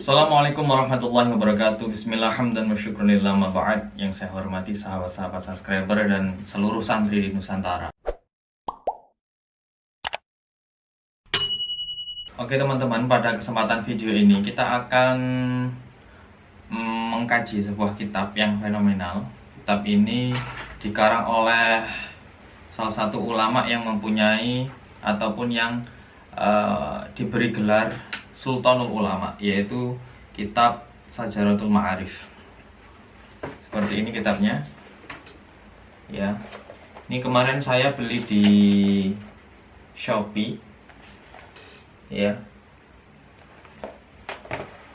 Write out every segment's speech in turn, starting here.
Assalamualaikum warahmatullahi wabarakatuh. Bismillah, hamdan wa syukrulillah, ma ba'd. Yang saya hormati sahabat-sahabat subscriber dan seluruh santri di Nusantara. Oke teman-teman, pada kesempatan video ini kita akan mengkaji sebuah kitab yang fenomenal. Kitab ini dikarang oleh salah satu ulama yang mempunyai ataupun yang diberi gelar Sultanul Ulama, yaitu kitab Sajaratul Ma'arif. Seperti ini kitabnya. Ya. Ini kemarin saya beli di Shopee. Ya.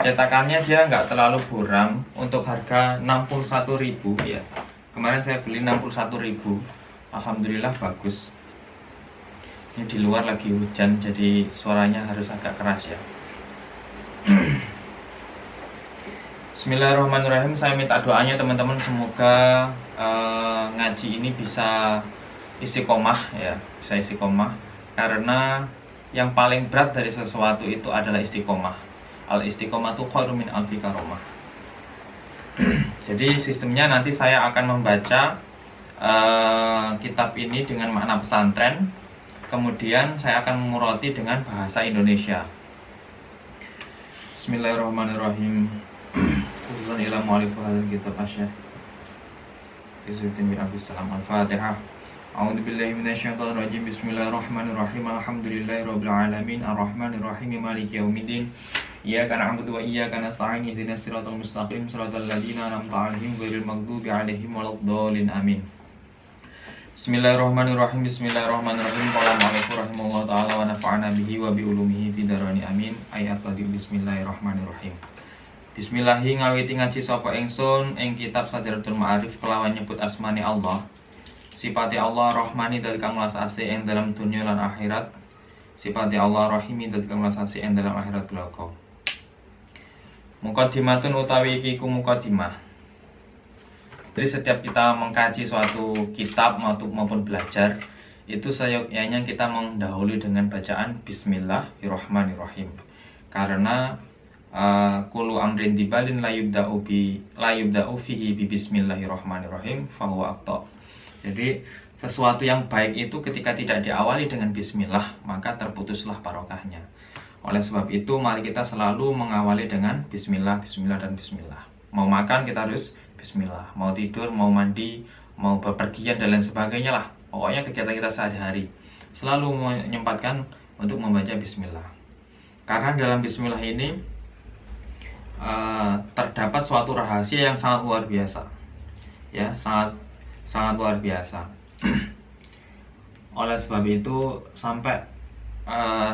Cetakannya dia nggak terlalu buram, untuk harga 61.000 ya. Kemarin saya beli 61.000. Alhamdulillah bagus. Ini di luar lagi hujan, jadi suaranya harus agak keras ya. Bismillahirrahmanirrahim. Saya minta doanya teman-teman, semoga ngaji ini bisa istiqomah ya, bisa istiqomah, karena yang paling berat dari sesuatu itu adalah istiqomah. Al istiqomatu khairum min alfi karomah. Jadi sistemnya nanti saya akan membaca kitab ini dengan makna pesantren, kemudian saya akan menguroti dengan bahasa Indonesia. Bismillahirrahmanirrahim. Udzon ila mu'alif hadal kitab asyah Izzuddin bin Abdus Salam. Al-Fatihah. A'udzu billahi minasyaitonir rajim. Bismillahirrahmanirrahim. Alhamdulillahirabbil alamin arrahmanirrahim maliki yaumiddin. Iyyaka na'budu wa iyyaka nasta'in. Ihdinas siratal mustaqim siratal ladzina an'amta 'alaihim ghairil maghdubi 'alaihim waladdallin. Amin. Bismillahirrahmanirrahim. Bismillahirrahmanirrahim. Qala mu'allif rahimahullah ta'ala wa nafa'ana bihi wa bi ulumihi fid dharani amin. Ayat tadi. Bismillahirrahmanirrahim. Bismillahi ngawiti ngaji sapa ingsun ing kitab Sajaratul Ma'arif kelawan nyebut asmani Allah. Sifati Allah Rahmani dari kang welas asih ing dalam dunya lan akhirat. Sifati Allah Rahimi dari kang welas asih ing dalam akhirat kelaka. Muqaddimatun utawi iki ku muqaddimah. Jadi setiap kita mengkaji suatu kitab maupun belajar, itu seyogyanya kita mendahului dengan bacaan Bismillahirrahmanirrahim. Karena kullu amrin dibalin la yubda'u fihi bi bismillahirrahmanirrahim fahuwa aqta. Jadi sesuatu yang baik itu ketika tidak diawali dengan bismillah, maka terputuslah barokahnya. Oleh sebab itu mari kita selalu mengawali dengan bismillah, bismillah dan bismillah. Mau makan kita harus bismillah, mau tidur, mau mandi, mau bepergian dan lain sebagainya lah. Pokoknya kegiatan kita sehari-hari selalu menyempatkan untuk membaca bismillah. Karena dalam bismillah ini terdapat suatu rahasia yang sangat luar biasa. Ya, sangat luar biasa. Oleh sebab itu sampai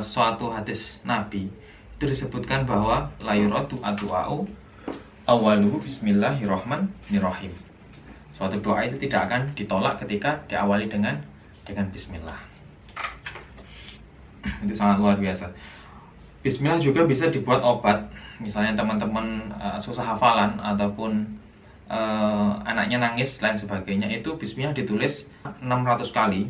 suatu hadis Nabi itu disebutkan bahwa la yuradu addu'a'u awaluhu bismillahirrahmanirrahim. Suatu doa itu tidak akan ditolak ketika diawali dengan bismillah. Itu sangat luar biasa. Bismillah juga bisa dibuat obat. Misalnya teman-teman susah hafalan ataupun anaknya nangis lain sebagainya, itu bismillah ditulis 600 kali.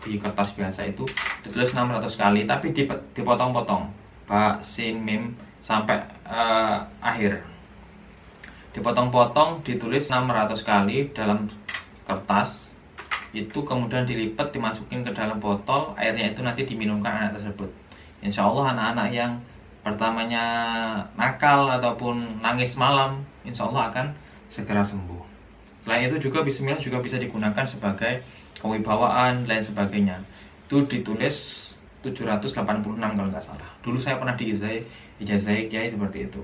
Di kertas biasa itu ditulis 600 kali, tapi dipotong-potong, ba, sin, mim sampai akhir. Dipotong-potong, ditulis 600 kali dalam kertas. Itu kemudian dilipat, dimasukin ke dalam botol, airnya itu nanti diminumkan anak tersebut. Insya Allah anak-anak yang pertamanya nakal ataupun nangis malam, insya Allah akan segera sembuh. Selain itu juga bismillah juga bisa digunakan sebagai kewibawaan lain sebagainya. Itu ditulis 786 kalau nggak salah. Dulu saya pernah diijazahi kiai seperti itu.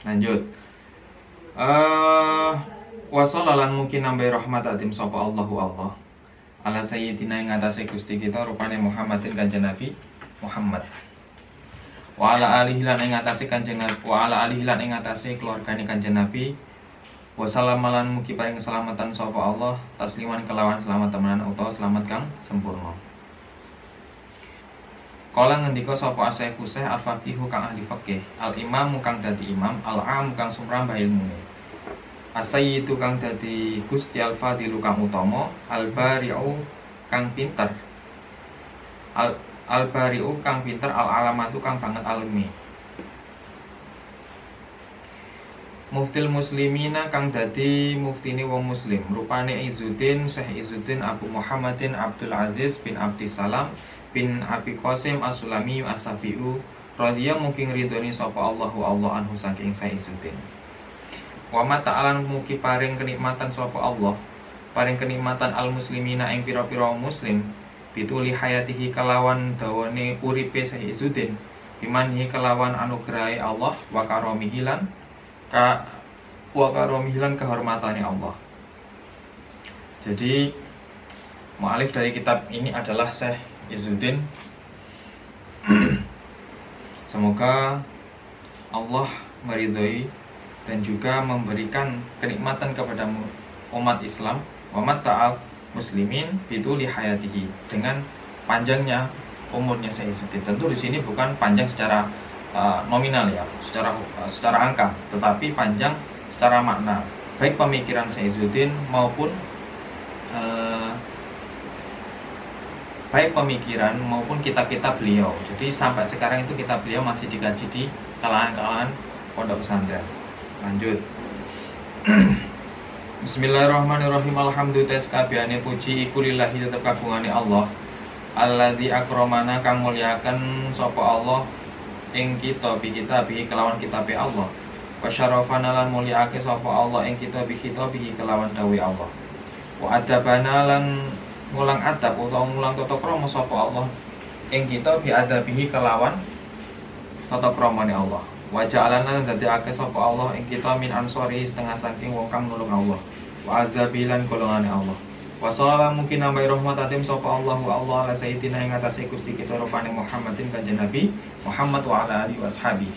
Lanjut. Wasallalan mungkin nambai rahmat atim sapa Allahu Allah. Ala sayyidina ing atase Gusti kita rupane Muhammadin kanjeng Nabi Muhammad. Wa ala alihi lan ing atase kanjeng Nabi, wa ala alihi lan ing atase keluargane kanjeng Nabi. Wassalamulan mugi paring keselamatan sapa Allah, tasliman kelawan selamat temenan utawa selamat kang sempurna. Kala ngendika sapa Asy-Syaikh al-Faqihu kang ahli fikih, al-imam kang dadi imam, al-am kang sumrambah ilmune. As-sayyidu kang dadi Gusti al-Fadilu kang utama, al-bari'u kang pinter. Al-bari'u kang pinter, al-alamatu kang banget alimi. Muftil muslimina kang dadi muftine wong muslim rupane Izzuddin Syekh Izzuddin Abu Muhammadin Abdul Aziz bin Abdissalam bin Abi Qasim As-Sulami As-Safi'u radhiya muking ridhoni sapa Allahu Allah anhu saking Syekh Izzuddin. Wa ma ta'ala mugi paring kenikmatan sapa Allah paring kenikmatan al muslimina ing pira-pira muslim bituli hayatihi kelawan dawane uripe Syekh Izzuddin bimanhi kelawan anugrahi Allah wa karomihi lan kehormatannya Allah. Jadi mu'alif dari kitab ini adalah Syekh Izzuddin. Semoga Allah meridhoi dan juga memberikan kenikmatan kepada umat Islam, umat ta'al muslimin bituli hayatihi, dengan panjangnya umurnya Syekh Izzuddin. Tentu di sini bukan panjang secara nominal ya, secara angka, tetapi panjang secara makna, baik pemikiran Syekh Izzuddin maupun kitab-kitab beliau. Jadi sampai sekarang itu kitab beliau masih dikaji di kalangan pondok pesantren. Lanjut. Bismillahirrahmanirrahim. Alhamdulillah kabehane puji iku lillahi tetep kagungane Allah. Alladzi akramana kang mulyakan sapa Allah ing kita bi kelawan kitabe Allah. Wa syarafana lan mulyaake sapa Allah ing kita bi kelawan dawuhe Allah. Wa adabana lan ngulang adab utawa ngulang tata krama sapa Allah ing kita bi adabihi kelawan tata kramane Allah. Wa ja'alana dadekake sapa Allah ing kita min ansori setengah saking wong kang nulung Allah. Wa azabilan golongane Allah. Wa sallallahu mungkin nambahi rahmat atim sapa Allahu Allah ala sayyidina ing atase Gusti kita rupane Muhammadin kanjeng Nabi Muhammad wa ala alihi washabi.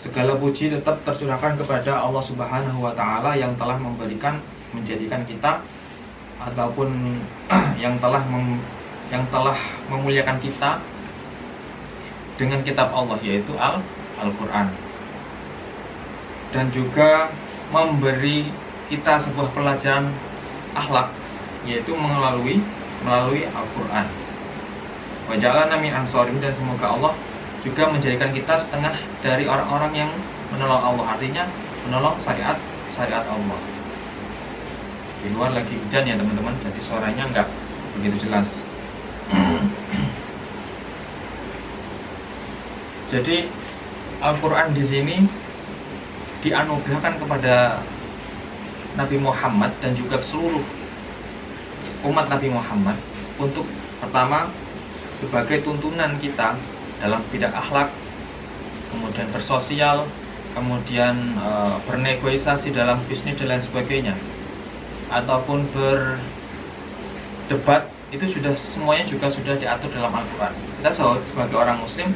Segala puji tetap tercurahkan kepada Allah Subhanahu wa taala yang telah menjadikan kita ataupun yang telah memuliakan kita dengan kitab Allah, yaitu Al-Qur'an. Dan juga memberi kita sebuah pelajaran akhlak, yaitu melalui Al-Qur'an. Wa ja'alana min ansorihi, dan semoga Allah juga menjadikan kita setengah dari orang-orang yang menolong Allah, artinya menolong syariat Allah. Di luar lagi hujan ya teman-teman, jadi suaranya enggak begitu jelas. Jadi Al-Qur'an di sini dianugerahkan kepada Nabi Muhammad dan juga seluruh umat Nabi Muhammad untuk pertama sebagai tuntunan kita dalam bidang akhlak, kemudian bersosial, kemudian bernegosiasi dalam bisnis dan lain sebagainya, ataupun berdebat, itu semuanya juga sudah diatur dalam Al-Qur'an. Kita sebagai orang muslim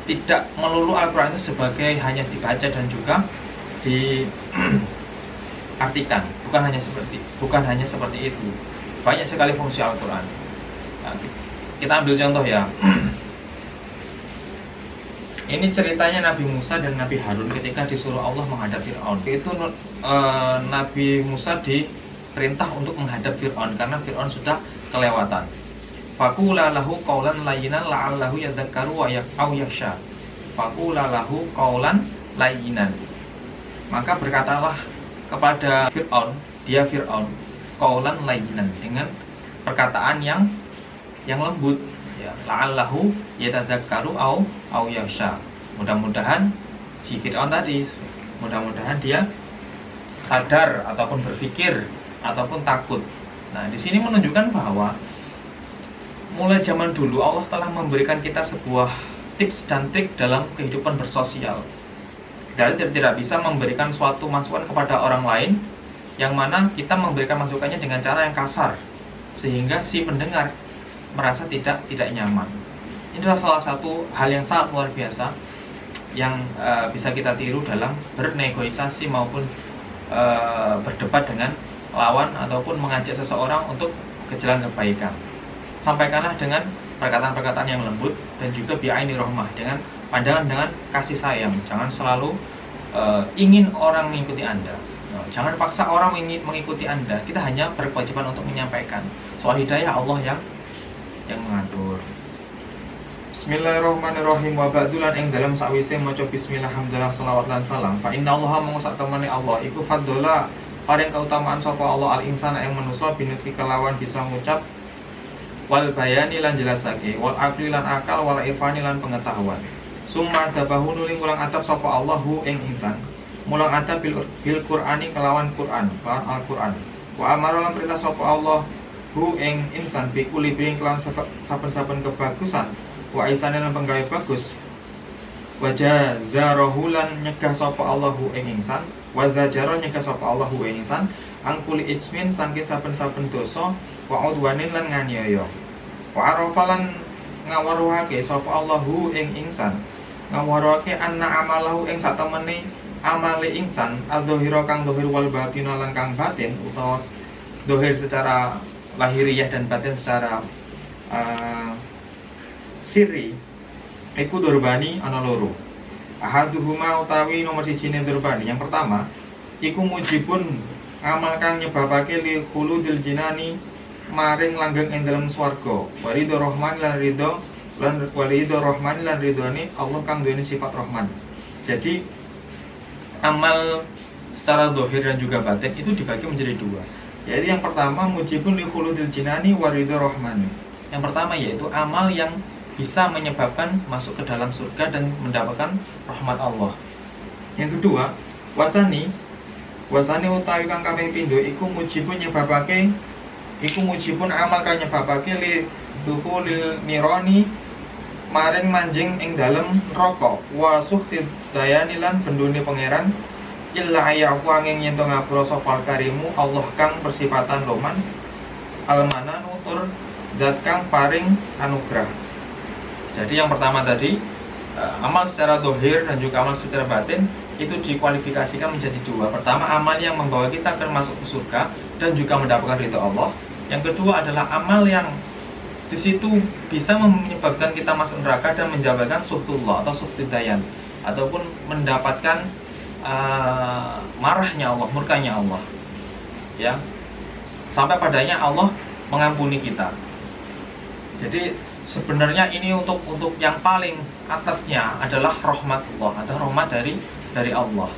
tidak melulu Al-Qur'an itu sebagai hanya dibaca dan juga diartikan, bukan hanya seperti itu. Banyak sekali fungsi Al-Qur'an. Nah, kita ambil contoh ya. Ini ceritanya Nabi Musa dan Nabi Harun ketika disuruh Allah menghadap Fir'aun. Itu Nabi Musa diperintah untuk menghadap Fir'aun karena Fir'aun sudah kelewatan. Faqula lahu qaulan layyinan la'allahu yadhakkaru aw yakhsha. Faqula lahu qaulan layyinan. Maka berkatalah kepada Fir'aun, qaulan layyinan, dengan perkataan yang lembut, ya, la'allahu yatadzakkaru aw yakhsha. Mudah-mudahan si Fir'aun tadi, mudah-mudahan dia sadar ataupun berpikir ataupun takut. Nah, di sini menunjukkan bahwa mulai zaman dulu Allah telah memberikan kita sebuah tips dan trik dalam kehidupan bersosial. Kita tidak bisa memberikan suatu masukan kepada orang lain yang mana kita memberikan masukannya dengan cara yang kasar sehingga si pendengar merasa tidak nyaman. Ini adalah salah satu hal yang sangat luar biasa yang bisa kita tiru dalam bernegosiasi maupun berdebat dengan lawan ataupun mengajak seseorang untuk ke jalan kebaikan. Sampaikanlah dengan perkataan-perkataan yang lembut dan juga bi'aini rahmah, dengan pandangan dengan kasih sayang. Jangan selalu ingin orang mengikuti Anda. Jangan paksa orang mengikuti Anda. Kita hanya berkewajiban untuk menyampaikan. Soal hidayah Allah yang mengatur. Bismillahirrahmanirrahim. Wa ba'dulan ing dalam sakwise maca bismillah hamdalah shalawat lan salam. Fa inna Allah mongko sak temene Allah iku faddola paring keutamaan sapa Allah al insana yang manusa binutki kelawan bisa ngucap wal bayani lan jelasake wal aqli lan akal wal irfani lan pengetahuan. Summa dabahu nuling ulang atap sapa Allahu ing insan. Mulang atap bil Qur'ani kelawan Qur'an, kelawan Al-Qur'an. Wa amara lan perintah sapa Allah hu ing insan bi kulli kelawan saben-saben kebagusan. Wa isane lan penggawe bagus. Wa jazarahu lan nyegah sapa Allahu ing insan. Wa zajara nyegah sapa Allahu ing insan angkuli ismin saking saben-saben dosa wa udwanin lan nganiaya. Wa arafalan ngawaruhake sapa Allahu ing insan. Ngawaruhake anna amalahu ing satemene amale insan adzahira kang zahir wal batin lan kang batin utawa zahir secara lahiriah dan batin secara sirri iku durbani ana loro. Ahaduhuma utawi nomor sijine durbani. Yang pertama iku mujibun amal kang nyebabake li khuludil jinani maring langgeng ing dalam swarga. Warido rahman lan ridho lan warido rahman lan ridhone Allah kang duweni sifat rahman. Jadi amal secara zahir dan juga batin itu dibagi menjadi dua. Yaitu yang pertama mujibun li khuludil jinani warido rahman. Yang pertama yaitu amal yang bisa menyebabkan masuk ke dalam surga dan mendapatkan rahmat Allah. Yang kedua, wasani utawi kang kalih pindho iku mujibun nyebabake iku mujibun amal kang nyebabake li dukhulil nirani maring manjing ing dalem neraka wa suhtid dayani lan bendune pangeran illa ayafu angin yen to ngapura sapa karimu Allah kang persifatan roman almana nutur zat kang paring anugrah. Jadi yang pertama tadi amal secara zahir dan juga amal secara batin itu dikualifikasikan menjadi dua. Pertama amal yang membawa kita akan masuk ke surga dan juga mendapatkan ridha Allah. Yang kedua adalah amal yang di situ bisa menyebabkan kita masuk neraka dan menjabatan suhtullah atau suhtidayan ataupun mendapatkan marahnya Allah, murkanya Allah. Ya. Sampai padanya Allah mengampuni kita. Jadi sebenarnya ini untuk yang paling atasnya adalah rahmatullah atau rahmat dari Allah.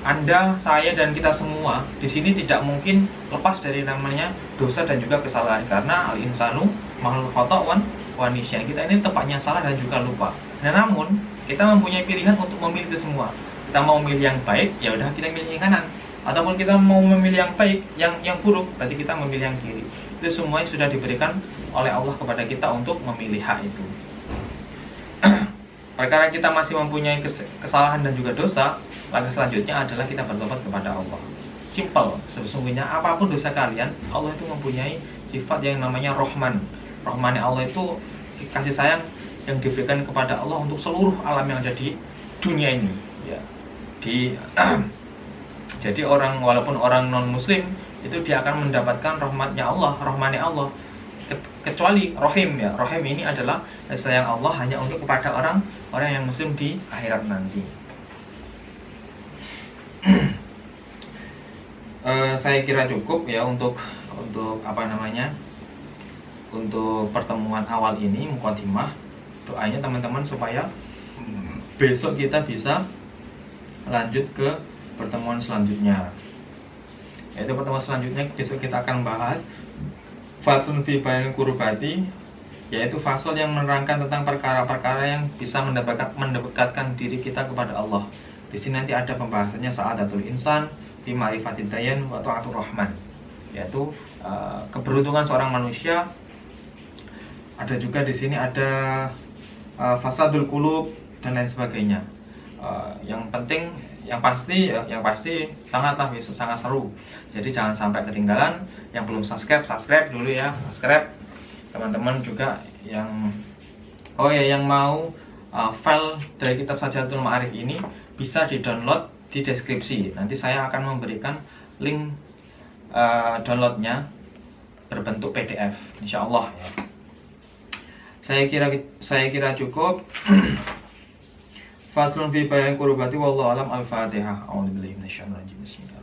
Anda, saya dan kita semua di sini tidak mungkin lepas dari namanya dosa dan juga kesalahan karena al-insanu makhluk khata'un wa nisyan. Kita ini tepatnya salah dan juga lupa. Nah, namun kita mempunyai pilihan untuk memilih itu semua. Kita mau memilih yang baik, ya udah kita pilih yang kanan. Ataupun kita mau memilih yang baik, yang buruk, berarti kita memilih yang kiri. Itu semuanya sudah diberikan oleh Allah kepada kita untuk memilih hak itu. Perkara kita masih mempunyai kesalahan dan juga dosa, langkah selanjutnya adalah kita bertobat kepada Allah. Simple, sesungguhnya apapun dosa kalian, Allah itu mempunyai sifat yang namanya Rahman. Rahmannya Allah itu kasih sayang yang diberikan kepada Allah untuk seluruh alam yang ada di dunia ini. Ya. Jadi walaupun orang non Muslim itu dia akan mendapatkan rahmatnya Allah, rahmannya Allah. Kecuali Rahim ya. Rahim ini adalah sayang Allah hanya untuk kepada orang yang Muslim di akhirat nanti. Saya kira cukup ya untuk untuk pertemuan awal ini muqaddimah. Doanya teman-teman supaya besok kita bisa lanjut ke pertemuan selanjutnya. Yaitu pertemuan selanjutnya besok kita akan bahas faslun fi bayanil qurbati, yaitu fasal yang menerangkan tentang perkara-perkara yang bisa mendekatkan diri kita kepada Allah. Di sini nanti ada pembahasannya sa'adatul insan fi ma'rifatid dayan wa ta'atur rahman, yaitu keberuntungan seorang manusia. Ada juga di sini ada fasadul qulub dan lain sebagainya. Yang pasti sangat seru. Jadi jangan sampai ketinggalan. Yang belum subscribe dulu ya, subscribe. Teman-teman juga yang mau file dari kitab Sajadatul Ma'arif ini bisa di-download di deskripsi. Nanti saya akan memberikan link downloadnya berbentuk PDF, insyaallah ya. Saya kira cukup. Faslun fi bayan qurbati wallahu alam. Al-Fatihah. A'udzubillahi minasyaitonir rajim. Bismillah.